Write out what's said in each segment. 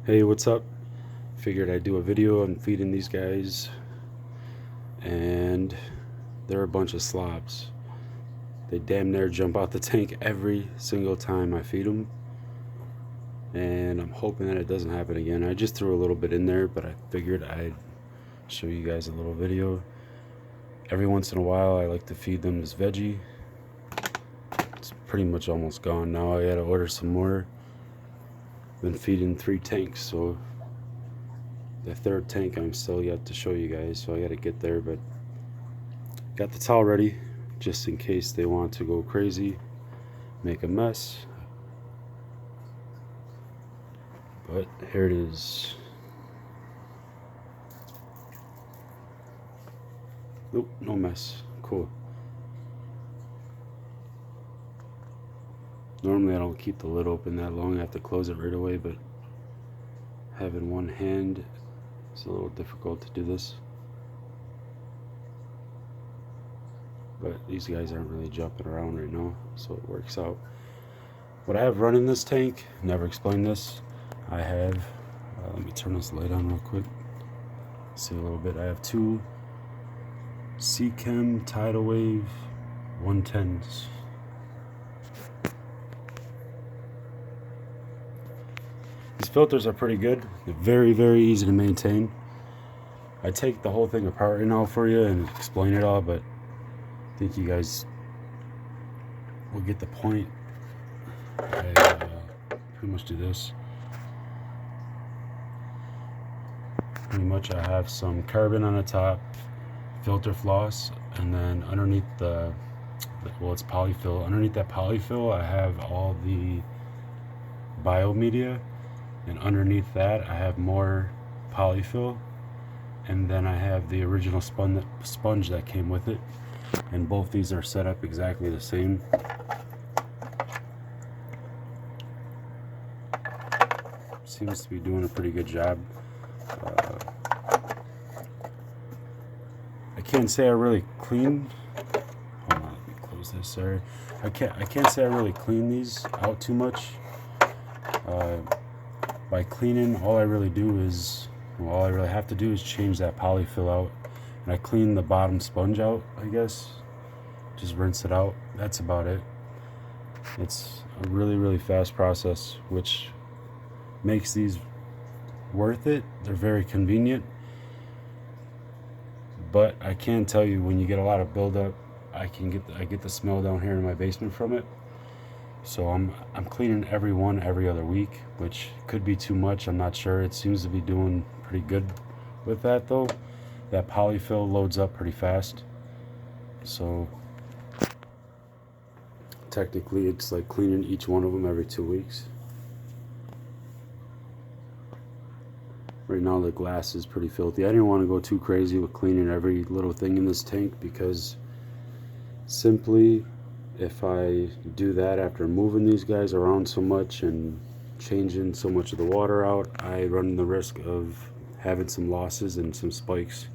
Hey, what's up? Figured I'd do a video on feeding these guys, and they're a bunch of slobs. They damn near jump out the tank every single time I feed them, and I'm hoping that it doesn't happen again. I just threw a little bit in there, but I figured I'd show you guys a little video. Every once in a while, I like to feed them this veggie. It's pretty much almost gone now. I gotta order some more. Been feeding 3 tanks, so the 3rd tank I'm still yet to show you guys, so I gotta get there, but got the towel ready just in case they want to go crazy, make a mess. But here it is. Nope, no mess. Cool. Normally I don't keep the lid open that long. I have to close it right away, but having one hand, it's a little difficult to do this. But these guys aren't really jumping around right now, so it works out. What I have running this tank, never explained this. I have, let me turn this light on real quick. See a little bit. I have 2 Seachem Tidal Wave 110s. These filters are pretty good. They're very easy to maintain. I take the whole thing apart right now for you and explain it all, but I think you guys will get the point. I pretty much do this. Pretty much I have some carbon on the top, filter floss, and then underneath it's polyfill. Underneath that polyfill I have all the biomedia, and underneath that I have more polyfill, and then I have the original sponge that came with it, and both these are set up exactly the same. Seems to be doing a pretty good job. I can't say I really clean. Hold on, let me close this. Sorry, I can't say I really clean these out too much. By cleaning, all I really have to do is change that polyfill out, and I clean the bottom sponge out, I guess. Just rinse it out. That's about it. It's a really fast process, which makes these worth it. They're very convenient, but I can tell you, when you get a lot of buildup, I get the smell down here in my basement from it. So I'm cleaning every other week, which could be too much. I'm not sure. It seems to be doing pretty good with that though. That polyfill loads up pretty fast. So technically it's like cleaning each one of them every 2 weeks. Right now the glass is pretty filthy. I didn't want to go too crazy with cleaning every little thing in this tank, because simply, if I do that after moving these guys around so much and changing so much of the water out, I run the risk of having some losses and some spikes.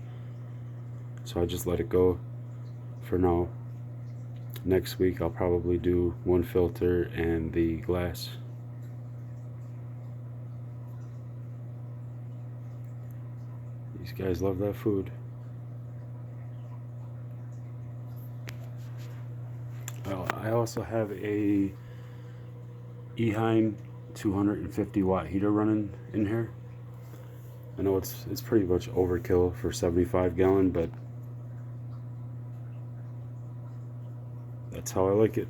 So I just let it go for now. Next week I'll probably do 1 filter and the glass. These guys love that food. I also have a Eheim 250 watt heater running in here. I know it's pretty much overkill for 75 gallon, but that's how I like it.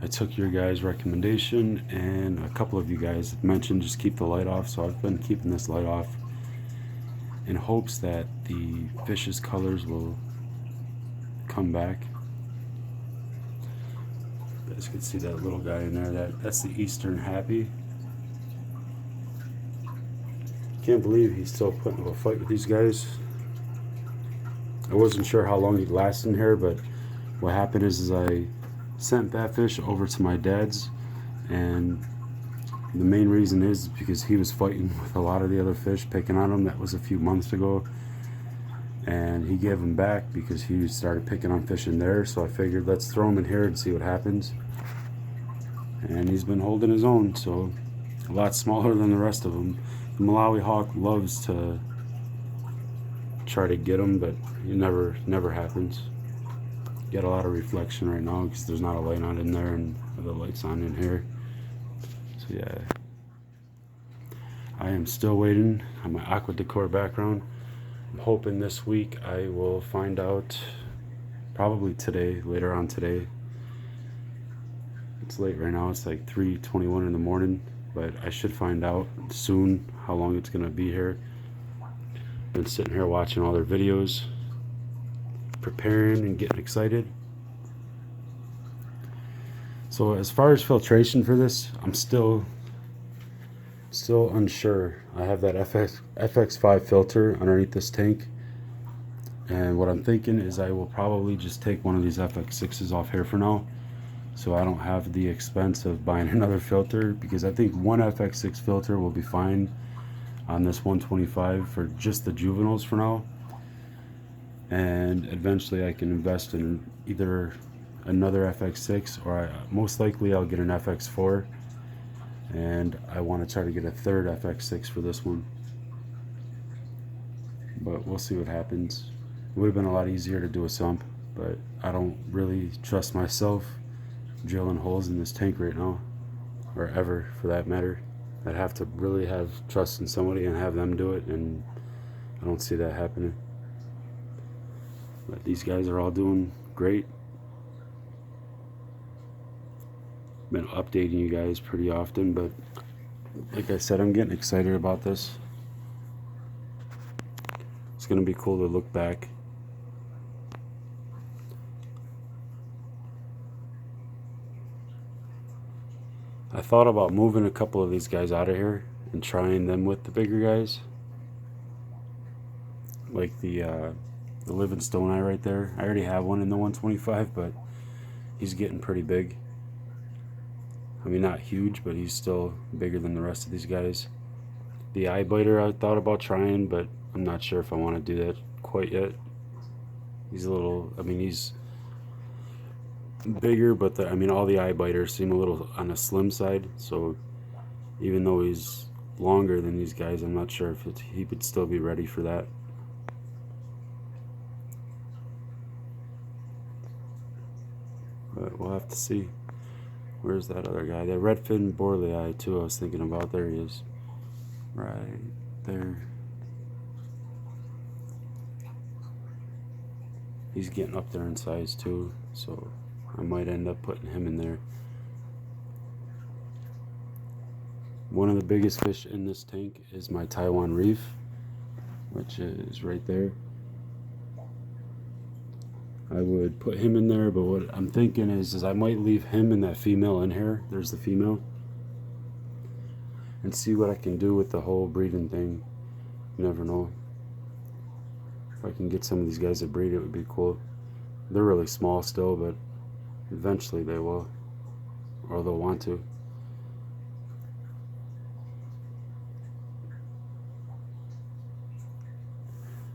I took your guys' recommendation, and a couple of you guys mentioned just keep the light off, so I've been keeping this light off in hopes that the fish's colors will come back. You guys can see that little guy in there. That's the Eastern Happy. Can't believe he's still putting up a fight with these guys. I wasn't sure how long he'd last in here, but what happened is I sent that fish over to my dad's, and the main reason is because he was fighting with a lot of the other fish, picking on them. That was a few months ago, and he gave them back because he started picking on fish in there. So I figured, let's throw them in here and see what happens. and he's been holding his own, so a lot smaller than the rest of them. The Malawi hawk loves to try to get him, but it never happens. Get a lot of reflection right now because there's not a light on in there, and the light's on in here. So yeah, I am still waiting on my aqua decor background. I'm hoping this week I will find out, probably today, later on today. It's late right now, it's like 3:21 in the morning, but I should find out soon how long it's gonna be here. Been sitting here watching all their videos, preparing and getting excited. So as far as filtration for this, I'm still unsure. I have that FX5 filter underneath this tank, and what I'm thinking is I will probably just take one of these FX6s off here for now, so I don't have the expense of buying another filter, because I think one FX6 filter will be fine on this 125 for just the juveniles for now, and eventually I can invest in either another FX6, or most likely I'll get an FX4, and I want to try to get a third FX6 for this one, but we'll see what happens. It would have been a lot easier to do a sump, but I don't really trust myself drilling holes in this tank right now, or ever for that matter. I'd have to really have trust in somebody and have them do it, and I don't see that happening. But these guys are all doing great. Been updating you guys pretty often, but like I said, I'm getting excited about this. It's gonna be cool to look back. I thought about moving a couple of these guys out of here and trying them with the bigger guys, like the living stone eye right there. I already have one in the 125, but he's getting pretty big. I mean, not huge, but he's still bigger than the rest of these guys. The eye biter I thought about trying, but I'm not sure if I want to do that quite yet. He's a little, I mean, he's bigger, but I mean, all the eye biters seem a little on the slim side, so even though he's longer than these guys, I'm not sure if he would still be ready for that. But we'll have to see. Where's that other guy? That redfin borley eye too, I was thinking about. There he is, right there. He's getting up there in size too, so I might end up putting him in there. One of the biggest fish in this tank is my Taiwan reef, which is right there. I would put him in there, but what I'm thinking is I might leave him and that female in here. There's the female. And see what I can do with the whole breeding thing. You never know. If I can get some of these guys to breed, it would be cool. They're really small still, but eventually they will. Or they'll want to.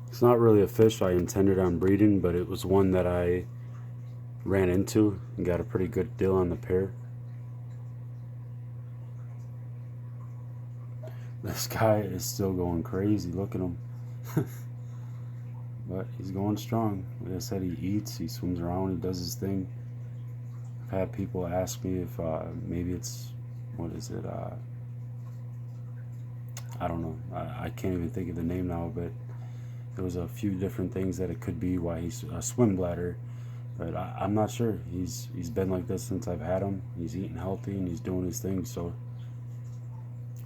It's not really a fish I intended on breeding, but it was one that I ran into and got a pretty good deal on the pair. This guy is still going crazy. Look at him. But he's going strong. Like I said, he eats, he swims around, he does his thing. I've had people ask me if maybe it's, what is it? I don't know. I can't even think of the name now, but there was a few different things that it could be why he's a swim bladder, but I'm not sure. He's been like this since I've had him. He's eating healthy and he's doing his thing, so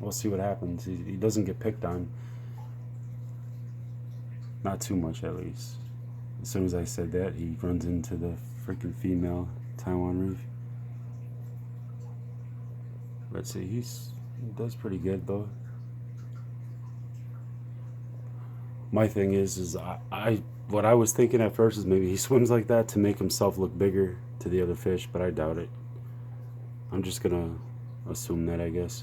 we'll see what happens. He doesn't get picked on, not too much at least. As soon as I said that, he runs into the freaking female Taiwan reef. Let's see, he does pretty good though. My thing is what I was thinking at first is maybe he swims like that to make himself look bigger to the other fish, but I doubt it. I'm just gonna assume that, I guess.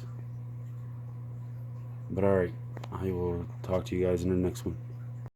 But alright, I will talk to you guys in the next one.